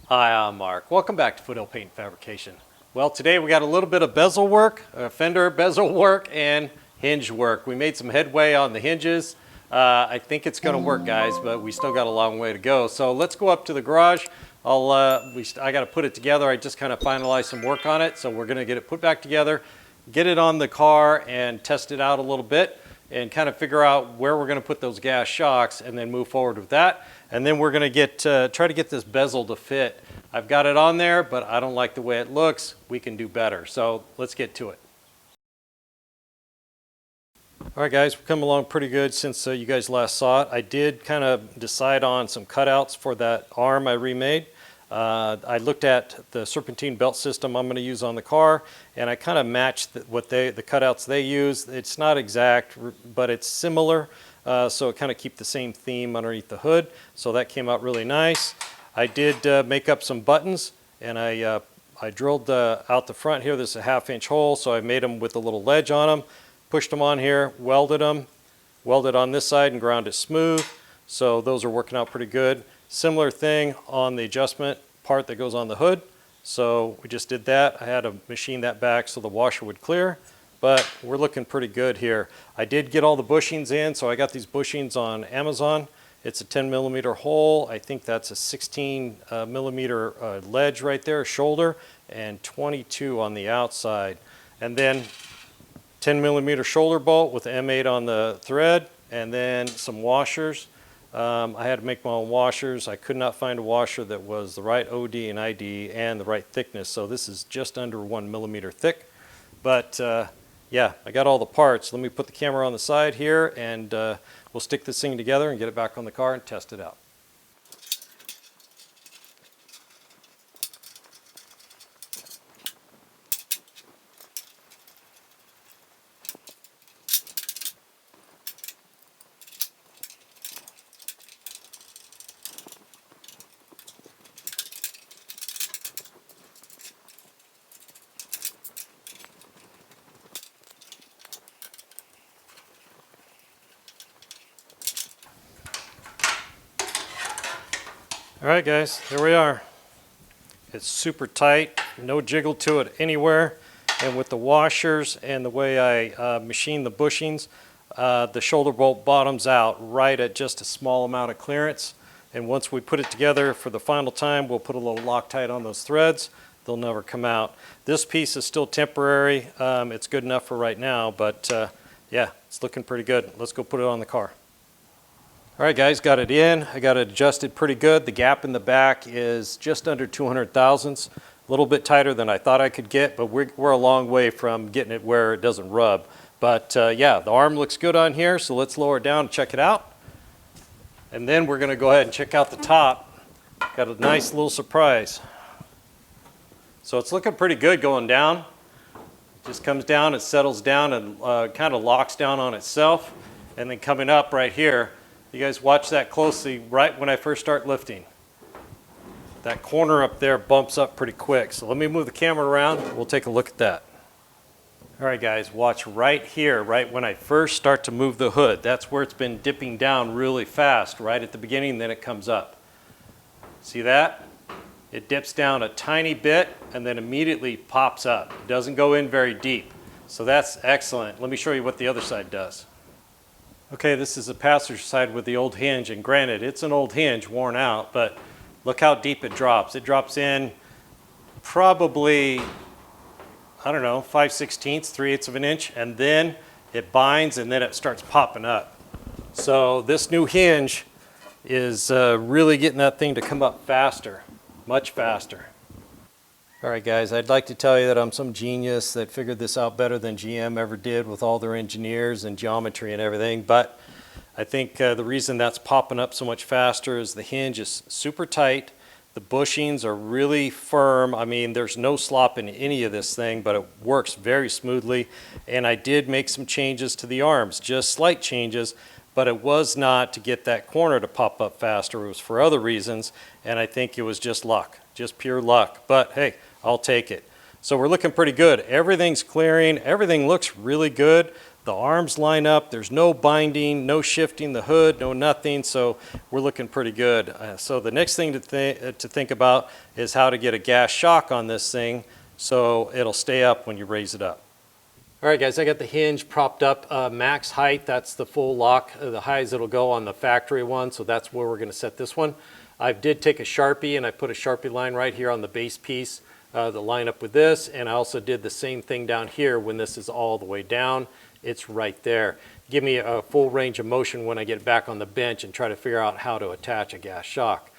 Hi, I'm Mark. Welcome back to Foothill Paint and Fabrication. Well, today we got a little bit of bezel work, fender bezel work, and hinge work. We made some headway on the hinges. I think it's going to work, guys, but we still got a long way to go. So let's go up to the garage. I got to put it together. I just kind of finalized some work on it, so we're going to get it put back together, get it on the car, and test it out a little bit, and kind of figure out where we're going to put those gas shocks, and then move forward with that. And then we're going to try to get this bezel to fit. I've got it on there, but I don't like the way it looks. We can do better. So let's get to it. All right, guys, we've come along pretty good since you guys last saw it. I did kind of decide on some cutouts for that arm I remade. I looked at the serpentine belt system I'm going to use on the car, and I kind of matched the cutouts they use. It's not exact, but it's similar, so it kind of keep the same theme underneath the hood. So that came out really nice. I did make up some buttons, and I drilled out the front here. This is a 1/2-inch hole, so I made them with a little ledge on them, pushed them on here, welded them, welded on this side and ground it smooth. So those are working out pretty good. Similar thing on the adjustment part that goes on the hood. So we just did that. I had to machine that back so the washer would clear, but we're looking pretty good here. I did get all the bushings in, so I got these bushings on Amazon. It's a 10mm hole. I think that's a 16mm ledge right there, shoulder, and 22 on the outside. And then 10mm shoulder bolt with M8 on the thread, and then some washers. I had to make my own washers. I could not find a washer that was the right OD and ID and the right thickness, so this is just under 1mm thick. But yeah, I got all the parts. Let me put the camera on the side here, and we'll stick this thing together and get it back on the car and test it out. All right, guys, here we are. It's super tight, no jiggle to it anywhere. And with the washers and the way I machine the bushings, the shoulder bolt bottoms out right at just a small amount of clearance. And once we put it together for the final time, we'll put a little Loctite on those threads. They'll never come out. This piece is still temporary. It's good enough for right now, but yeah, it's looking pretty good. Let's go put it on the car. All right, guys, got it in. I got it adjusted pretty good. The gap in the back is just under 200 thousandths, a little bit tighter than I thought I could get, but we're a long way from getting it where it doesn't rub. But yeah, the arm looks good on here, so let's lower it down and check it out. And then we're going to go ahead and check out the top. Got a nice little surprise. So it's looking pretty good going down. It just comes down, it settles down, and kind of locks down on itself. And then coming up right here, you guys watch that closely right when I first start lifting. That corner up there bumps up pretty quick. So let me move the camera around. We'll take a look at that. All right, guys, watch right here, right when I first start to move the hood. That's where it's been dipping down really fast, right at the beginning, then it comes up. See that? It dips down a tiny bit and then immediately pops up. It doesn't go in very deep. So that's excellent. Let me show you what the other side does. Okay, this is the passenger side with the old hinge, and granted, it's an old hinge, worn out, but look how deep it drops. It drops in probably, I don't know, 5/16, 3/8 of an inch, and then it binds, and then it starts popping up. So this new hinge is really getting that thing to come up faster, much faster. All right, guys, I'd like to tell you that I'm some genius that figured this out better than GM ever did with all their engineers and geometry and everything, but I think the reason that's popping up so much faster is the hinge is super tight. The bushings are really firm. I mean, there's no slop in any of this thing, but it works very smoothly. And I did make some changes to the arms, just slight changes, but it was not to get that corner to pop up faster. It was for other reasons, and I think it was just luck, just pure luck. But hey, I'll take it. So we're looking pretty good. Everything's clearing. Everything looks really good. The arms line up, there's no binding, no shifting the hood, no nothing, so we're looking pretty good. So the next thing to think about is how to get a gas shock on this thing so it'll stay up when you raise it up. All right, guys, I got the hinge propped up max height. That's the full lock, the highs it'll go on the factory one, so that's where we're going to set this one. I did take a Sharpie and I put a Sharpie line right here on the base piece to line up with this, and I also did the same thing down here when this is all the way down. It's right there. Give me a full range of motion when I get back on the bench and try to figure out how to attach a gas shock.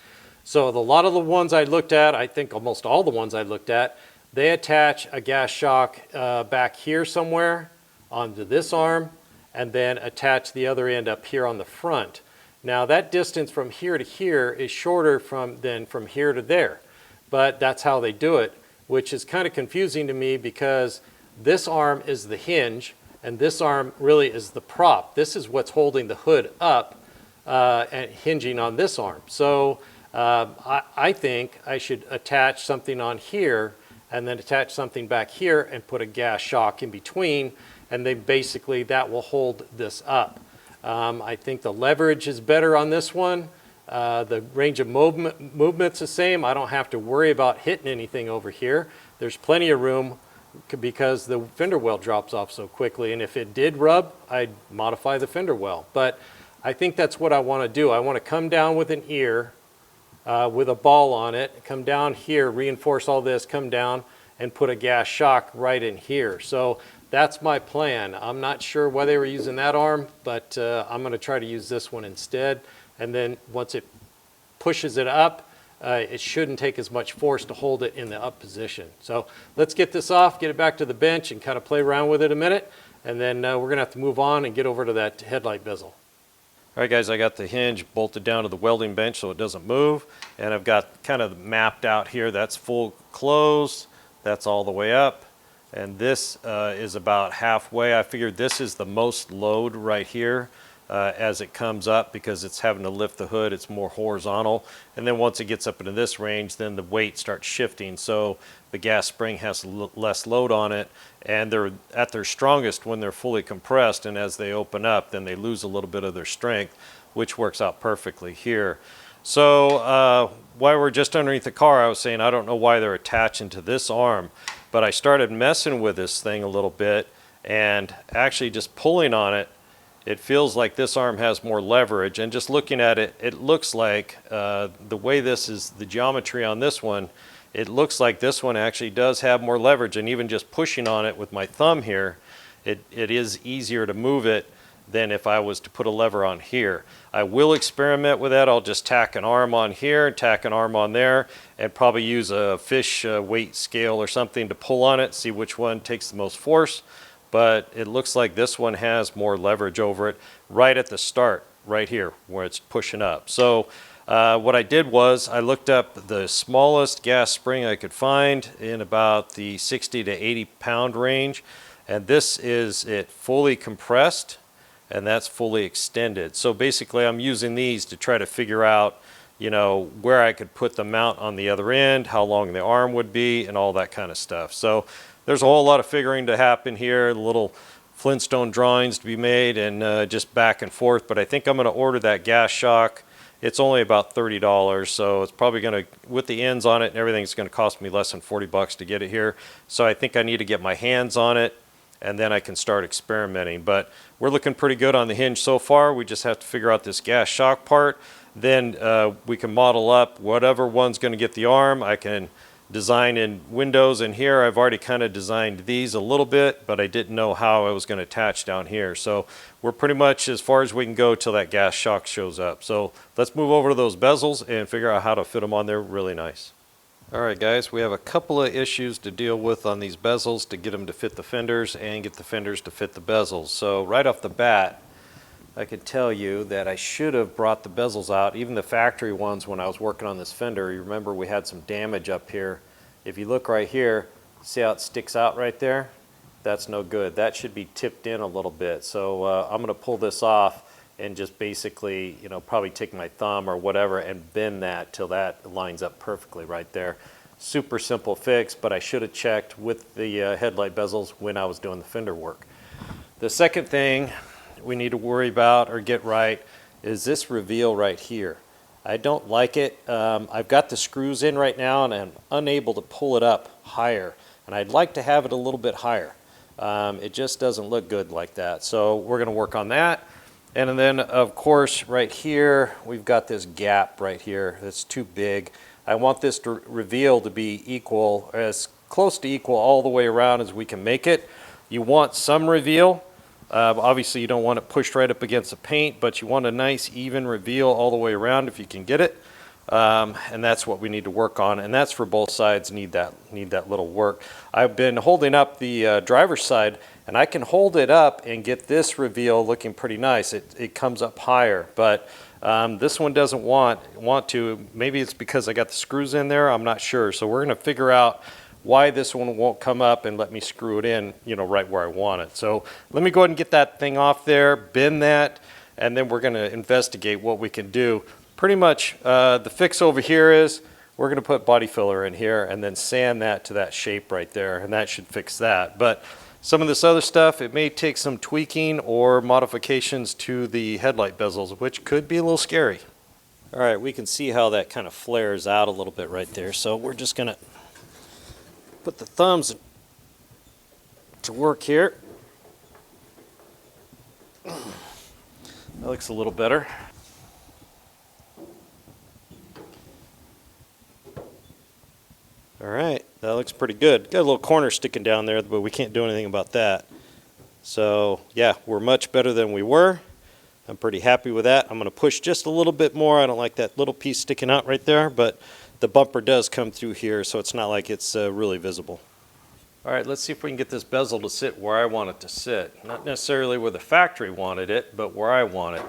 So a lot of the ones I looked at, I think almost all the ones I looked at, they attach a gas shock back here somewhere onto this arm and then attach the other end up here on the front. Now that distance from here to here is shorter than from here to there, but that's how they do it, which is kind of confusing to me because this arm is the hinge and this arm really is the prop. This is what's holding the hood up and hinging on this arm. So I think I should attach something on here and then attach something back here and put a gas shock in between, and then basically that will hold this up. I think the leverage is better on this one. The range of movement's the same. I don't have to worry about hitting anything over here. There's plenty of room because the fender well drops off so quickly, and if it did rub, I'd modify the fender well. But I think that's what I want to do. I want to come down with an ear with a ball on it, come down here, reinforce all this, come down and put a gas shock right in here. So that's my plan. I'm not sure why they were using that arm, but I'm going to try to use this one instead. And then once it pushes it up, it shouldn't take as much force to hold it in the up position. So let's get this off, get it back to the bench and kind of play around with it a minute. And then we're going to have to move on and get over to that headlight bezel. All right, guys, I got the hinge bolted down to the welding bench so it doesn't move, and I've got kind of mapped out here. That's full closed, that's all the way up, and this is about halfway. I figured this is the most load right here as it comes up because it's having to lift the hood. It's more horizontal, and then once it gets up into this range, then the weight starts shifting, so the gas spring has less load on it, and they're at their strongest when they're fully compressed, and as they open up, then they lose a little bit of their strength, which works out perfectly here. So while we're just underneath the car, I was saying I don't know why they're attaching to this arm, but I started messing with this thing a little bit, and actually just pulling on it, it feels like this arm has more leverage, and just looking at it, it looks like the way this is, the geometry on this one, it looks like this one actually does have more leverage, and even just pushing on it with my thumb here, it is easier to move it than if I was to put a lever on here. I will experiment with that. I'll just tack an arm on here, tack an arm on there, and probably use a fish weight scale or something to pull on it, see which one takes the most force. But it looks like this one has more leverage over it right at the start, right here, where it's pushing up. So what I did was I looked up the smallest gas spring I could find in about the 60 to 80 pound range, and this is it fully compressed, and that's fully extended. So basically I'm using these to try to figure out, you know, where I could put the mount on the other end, how long the arm would be, and all that kind of stuff. So there's a whole lot of figuring to happen here, little Flintstone drawings to be made, and just back and forth. But I think I'm going to order that gas shock. It's only about $30, so it's probably going to, with the ends on it and everything, it's going to cost me less than 40 bucks to get it here. So I think I need to get my hands on it, and then I can start experimenting. But we're looking pretty good on the hinge so far. We just have to figure out this gas shock part. Then we can model up whatever one's going to get the arm. I can design in windows in here. I've already kind of designed these a little bit, but I didn't know how I was going to attach down here. So we're pretty much as far as we can go till that gas shock shows up. So let's move over to those bezels and figure out how to fit them on there really nice. All right, guys, we have a couple of issues to deal with on these bezels to get them to fit the fenders and get the fenders to fit the bezels. So right off the bat, I could tell you that I should have brought the bezels out, even the factory ones when I was working on this fender. You remember we had some damage up here. If you look right here, see how it sticks out right there? That's no good. That should be tipped in a little bit. So I'm going to pull this off and just basically, you know, probably take my thumb or whatever and bend that till that lines up perfectly right there. Super simple fix, but I should have checked with the headlight bezels when I was doing the fender work. The second thing we need to worry about or get right is this reveal right here. I don't like it. I've got the screws in right now and I'm unable to pull it up higher. And I'd like to have it a little bit higher. It just doesn't look good like that. So we're going to work on that. And then of course right here we've got this gap right here that's too big. I want this reveal to be equal, as close to equal all the way around as we can make it. You want some reveal. Obviously you don't want it pushed right up against the paint, but you want a nice even reveal all the way around if you can get it. And that's what we need to work on, and that's for both sides. Need that little work. I've been holding up the driver's side, and I can hold it up and get this reveal looking pretty nice. It comes up higher, but this one doesn't want to. Maybe it's because I got the screws in there. I'm not sure. So we're going to figure out why this one won't come up and let me screw it in, right where I want it. So let me go ahead and get that thing off there, bend that, and then we're going to investigate what we can do. Pretty much the fix over here is we're going to put body filler in here and then sand that to that shape right there, and that should fix that. But some of this other stuff, it may take some tweaking or modifications to the headlight bezels, which could be a little scary. All right, we can see how that kind of flares out a little bit right there. So we're just going to put the thumbs to work here. That looks a little better. All right, that looks pretty good. Got a little corner sticking down there, but we can't do anything about that. So yeah, we're much better than we were. I'm pretty happy with that. I'm going to push just a little bit more. I don't like that little piece sticking out right there, but the bumper does come through here, so it's not like it's really visible. All right, let's see if we can get this bezel to sit where I want it to sit. Not necessarily where the factory wanted it, but where I want it.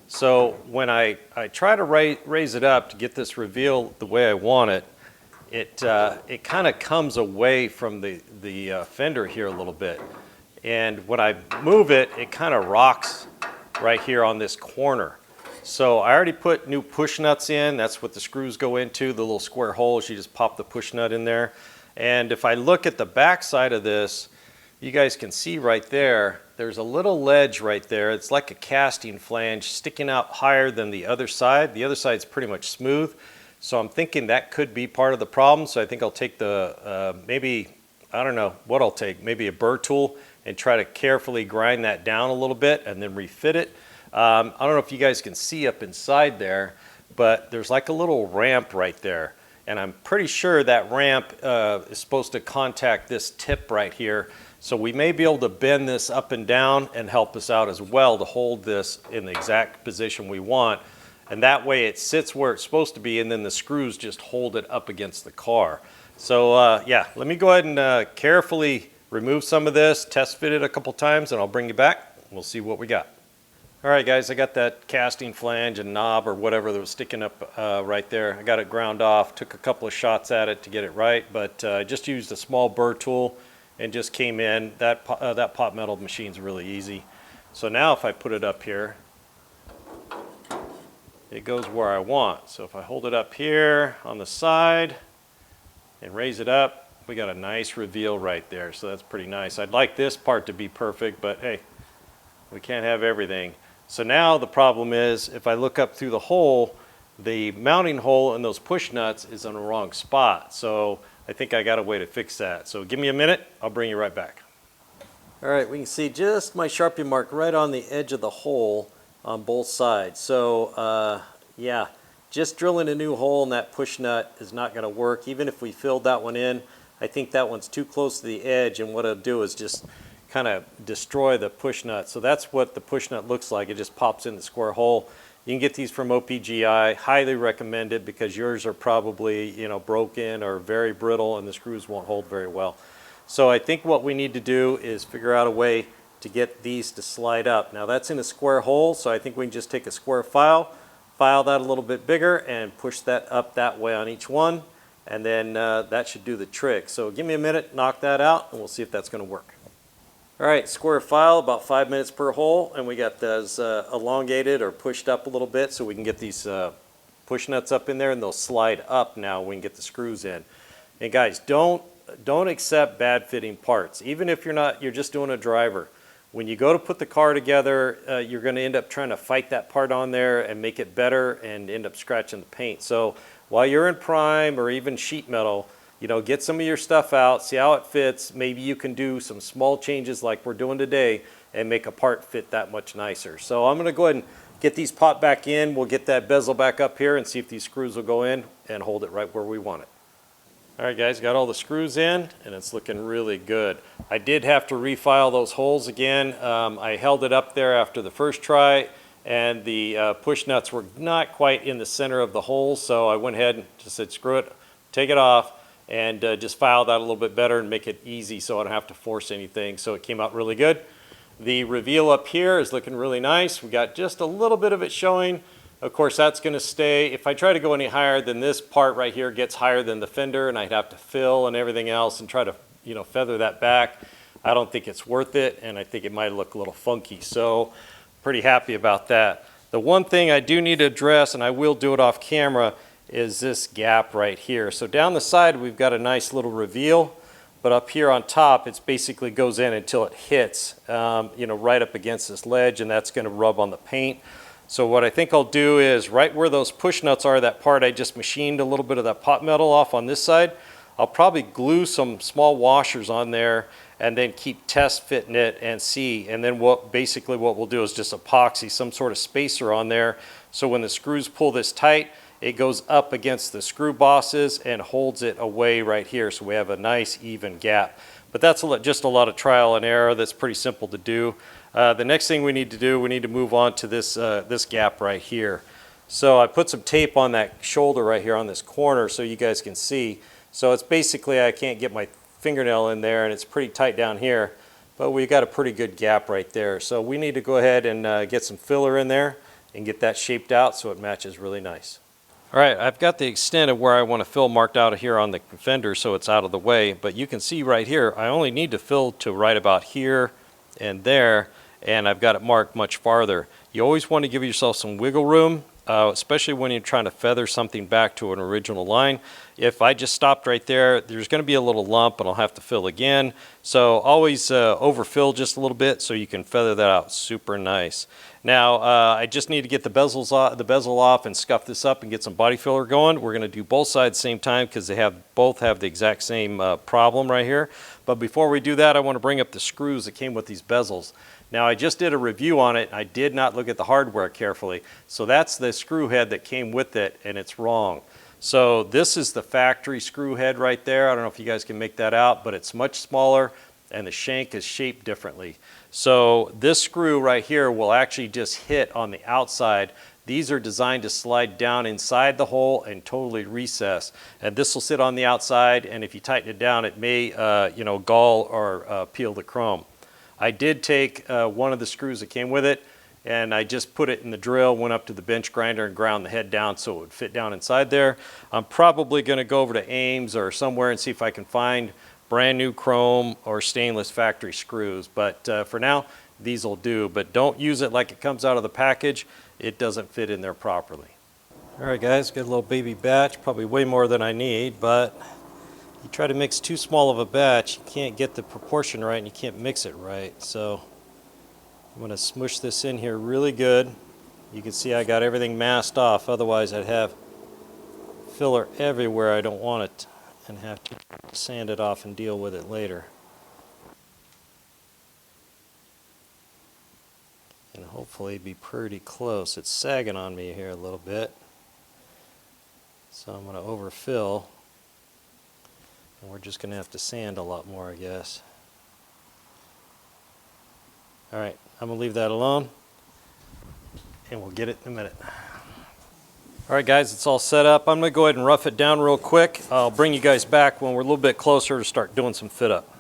So when I try to raise it up to get this reveal the way I want it, it kind of comes away from the fender here a little bit. And when I move it, it kind of rocks right here on this corner. So I already put new push nuts in. That's what the screws go into, the little square holes. You just pop the push nut in there. And if I look at the back side of this, you guys can see right there, there's a little ledge right there. It's like a casting flange sticking out higher than the other side. The other side's pretty much smooth. So I'm thinking that could be part of the problem. So I think I'll take the, maybe, I don't know what I'll take, maybe a burr tool and try to carefully grind that down a little bit and then refit it. I don't know if you guys can see up inside there, but there's like a little ramp right there. And I'm pretty sure that ramp is supposed to contact this tip right here. So we may be able to bend this up and down and help us out as well to hold this in the exact position we want. And that way it sits where it's supposed to be, and then the screws just hold it up against the car. So yeah, let me go ahead and carefully remove some of this, test fit it a couple times, and I'll bring you back. We'll see what we got. All right, guys, I got that casting flange and knob or whatever that was sticking up right there. I got it ground off, took a couple of shots at it to get it right, but I just used a small burr tool and just came in. That pot metal machine's really easy. So now if I put it up here, it goes where I want. So if I hold it up here on the side and raise it up, we got a nice reveal right there. So that's pretty nice. I'd like this part to be perfect, but hey, we can't have everything. So now the problem is, if I look up through the hole, the mounting hole and those push nuts is in the wrong spot. So I think I got a way to fix that. So give me a minute, I'll bring you right back. All right, we can see just my Sharpie mark right on the edge of the hole on both sides. So yeah, just drilling a new hole in that push nut is not going to work. Even if we filled that one in, I think that one's too close to the edge, and what it'll do is just kind of destroy the push nut. So that's what the push nut looks like. It just pops in the square hole. You can get these from OPGI. Highly recommend it because yours are probably, broken or very brittle, and the screws won't hold very well. So I think what we need to do is figure out a way to get these to slide up. Now that's in a square hole, so I think we can just take a square file that a little bit bigger and push that up that way on each one, and then that should do the trick. So give me a minute, knock that out, and we'll see if that's going to work. All right, square file, about 5 minutes per hole, and we got those elongated or pushed up a little bit so we can get these push nuts up in there, and they'll slide up now when we can get the screws in. And guys, don't accept bad fitting parts. Even if you're just doing a driver. when you go to put the car together, you're going to end up trying to fight that part on there and make it better and end up scratching the paint. So while you're in prime or even sheet metal, get some of your stuff out, see how it fits. Maybe you can do some small changes like we're doing today and make a part fit that much nicer. So I'm going to go ahead and get these popped back in. We'll get that bezel back up here and see if these screws will go in and hold it right where we want it. All right, guys, got all the screws in and it's looking really good. I did have to refile those holes again. I held it up there after the first try and the push nuts were not quite in the center of the hole, so I went ahead and just said screw it, take it off, and just file that a little bit better and make it easy so I don't have to force anything. So it came out really good. The reveal up here is looking really nice. We got just a little bit of it showing. Of course, that's going to stay. If I try to go any higher, then this part right here gets higher than the fender and I'd have to fill and everything else and try to feather that back. I don't think it's worth it, and I think it might look a little funky. So pretty happy about that. The one thing I do need to address, and I will do it off camera, is this gap right here. So down the side we've got a nice little reveal, but up here on top it basically goes in until it hits right up against this ledge, and that's going to rub on the paint. So what I think I'll do is right where those push nuts are, that part I just machined a little bit of that pot metal off on this side, I'll probably glue some small washers on there and then keep test fitting it and see. And then what we'll do is just epoxy some sort of spacer on there, so when the screws pull this tight, it goes up against the screw bosses and holds it away right here, so we have a nice even gap. But that's just a lot of trial and error. That's pretty simple to do. The next thing we need to do, we need to move on to this, this gap right here. So I put some tape on that shoulder right here on this corner so you guys can see. So it's basically, I can't get my fingernail in there and it's pretty tight down here, but we got a pretty good gap right there. So we need to go ahead and get some filler in there and get that shaped out so it matches really nice. All right, I've got the extent of where I want to fill marked out here on the fender so it's out of the way, but you can see right here, I only need to fill to right about here and there, and I've got it marked much farther. You always want to give yourself some wiggle room, especially when you're trying to feather something back to an original line. If I just stopped right there, there's going to be a little lump and I'll have to fill again. So always overfill just a little bit so you can feather that out super nice. Now I just need to get the bezel off and scuff this up and get some body filler going. We're going to do both sides at the same time because they both have the exact same problem right here. But before we do that, I want to bring up the screws that came with these bezels. Now I just did a review on it. I did not look at the hardware carefully. So that's the screw head that came with it, and it's wrong. So this is the factory screw head right there. I don't know if you guys can make that out, but it's much smaller and the shank is shaped differently. So this screw right here will actually just hit on the outside. These are designed to slide down inside the hole and totally recess. And this will sit on the outside, and if you tighten it down, it may gall or peel the chrome. I did take one of the screws that came with it, and I just put it in the drill, went up to the bench grinder and ground the head down so it would fit down inside there. I'm probably going to go over to Ames or somewhere and see if I can find brand new chrome or stainless factory screws. But for now, these will do. But don't use it like it comes out of the package. It doesn't fit in there properly. All right, guys, got a little baby batch, probably way more than I need, but you try to mix too small of a batch, you can't get the proportion right and you can't mix it right. So I'm going to smush this in here really good. You can see I got everything masked off, otherwise I'd have filler everywhere I don't want it and have to sand it off and deal with it later. And hopefully be pretty close. It's sagging on me here a little bit. So I'm going to overfill. And we're just going to have to sand a lot more, I guess. Alright, I'm going to leave that alone. And we'll get it in a minute. Alright guys, it's all set up. I'm going to go ahead and rough it down real quick. I'll bring you guys back when we're a little bit closer to start doing some fit up.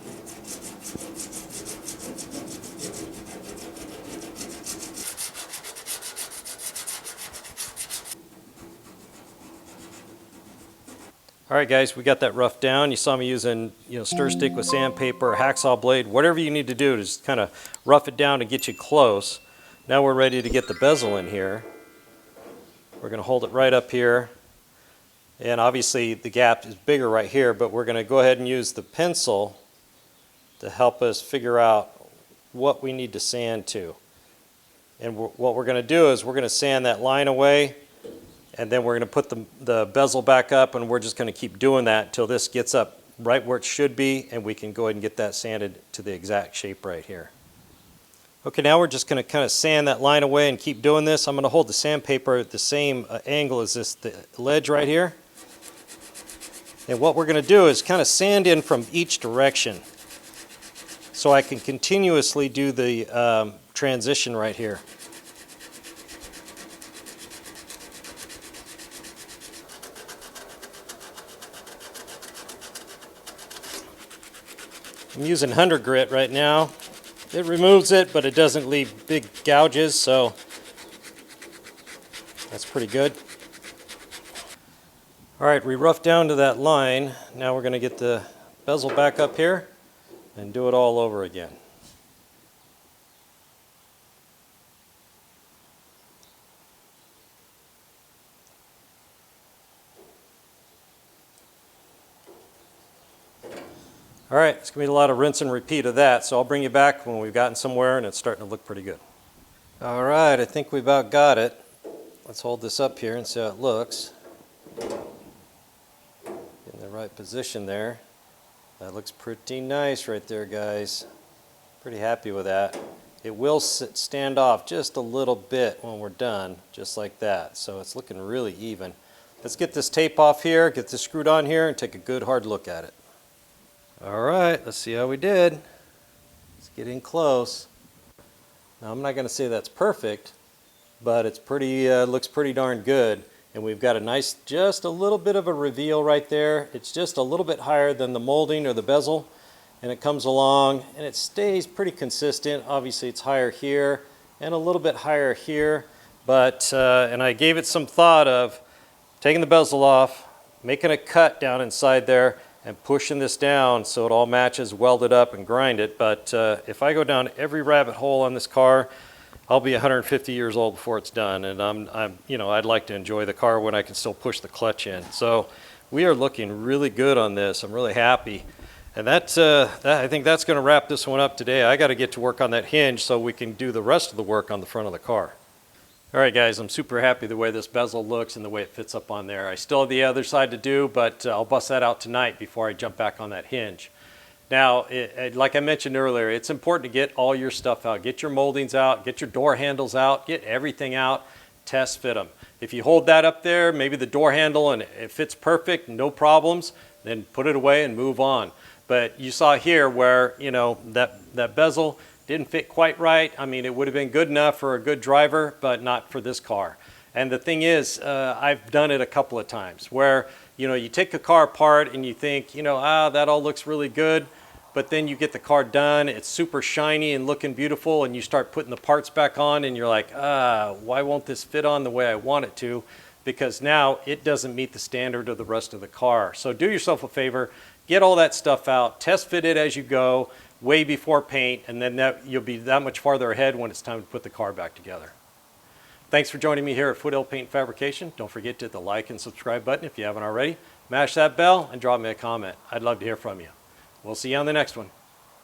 Alright guys, we got that roughed down. You saw me using stir stick with sandpaper, a hacksaw blade, whatever you need to do to just kind of rough it down to get you close. Now we're ready to get the bezel in here. We're going to hold it right up here. And obviously the gap is bigger right here, but we're going to go ahead and use the pencil to help us figure out what we need to sand to. And what we're going to do is we're going to sand that line away, and then we're going to put the bezel back up, and we're just going to keep doing that until this gets up right where it should be, and we can go ahead and get that sanded to the exact shape right here. Okay, now we're just going to kind of sand that line away and keep doing this. I'm going to hold the sandpaper at the same angle as the ledge right here. And what we're going to do is kind of sand in from each direction so I can continuously do the transition right here. I'm using 100 grit right now. It removes it, but it doesn't leave big gouges, so that's pretty good. All right, we roughed down to that line. Now we're going to get the bezel back up here and do it all over again. All right, it's going to be a lot of rinse and repeat of that, so I'll bring you back when we've gotten somewhere and it's starting to look pretty good. All right, I think we about got it. Let's hold this up here and see how it looks. In the right position there. That looks pretty nice right there, guys. Pretty happy with that. It will stand off just a little bit when we're done, just like that. So it's looking really even. Let's get this tape off here, get this screwed on here, and take a good hard look at it. All right, let's see how we did. Let's get in close. Now I'm not going to say that's perfect, but it's pretty, looks pretty darn good. And we've got a nice, just a little bit of a reveal right there. It's just a little bit higher than the molding or the bezel. And it comes along and it stays pretty consistent. Obviously it's higher here and a little bit higher here. But, and I gave it some thought of taking the bezel off, making a cut down inside there, and pushing this down so it all matches, weld it up and grind it. But if I go down every rabbit hole on this car, I'll be 150 years old before it's done, and I'd like to enjoy the car when I can still push the clutch in. So we are looking really good on this. I'm really happy, and I think that's going to wrap this one up today. I got to get to work on that hinge so we can do the rest of the work on the front of the car. All right, guys, I'm super happy the way this bezel looks and the way it fits up on there. I still have the other side to do, but I'll bust that out tonight before I jump back on that hinge. Now, like I mentioned earlier, it's important to get all your stuff out. Get your moldings out, get your door handles out, get everything out, test fit them. If you hold that up there, maybe the door handle, and it fits perfect, no problems, then put it away and move on. But you saw here where, that bezel didn't fit quite right. I mean, it would have been good enough for a good driver, but not for this car. And the thing is, I've done it a couple of times where, you take a car apart and you think, that all looks really good. But then you get the car done, it's super shiny and looking beautiful, and you start putting the parts back on and you're like, why won't this fit on the way I want it to? Because now it doesn't meet the standard of the rest of the car. So do yourself a favor, get all that stuff out, test fit it as you go, way before paint, and then you'll be that much farther ahead when it's time to put the car back together. Thanks for joining me here at Foothill Paint Fabrication. Don't forget to hit the like and subscribe button if you haven't already. Mash that bell and drop me a comment. I'd love to hear from you. We'll see you on the next one.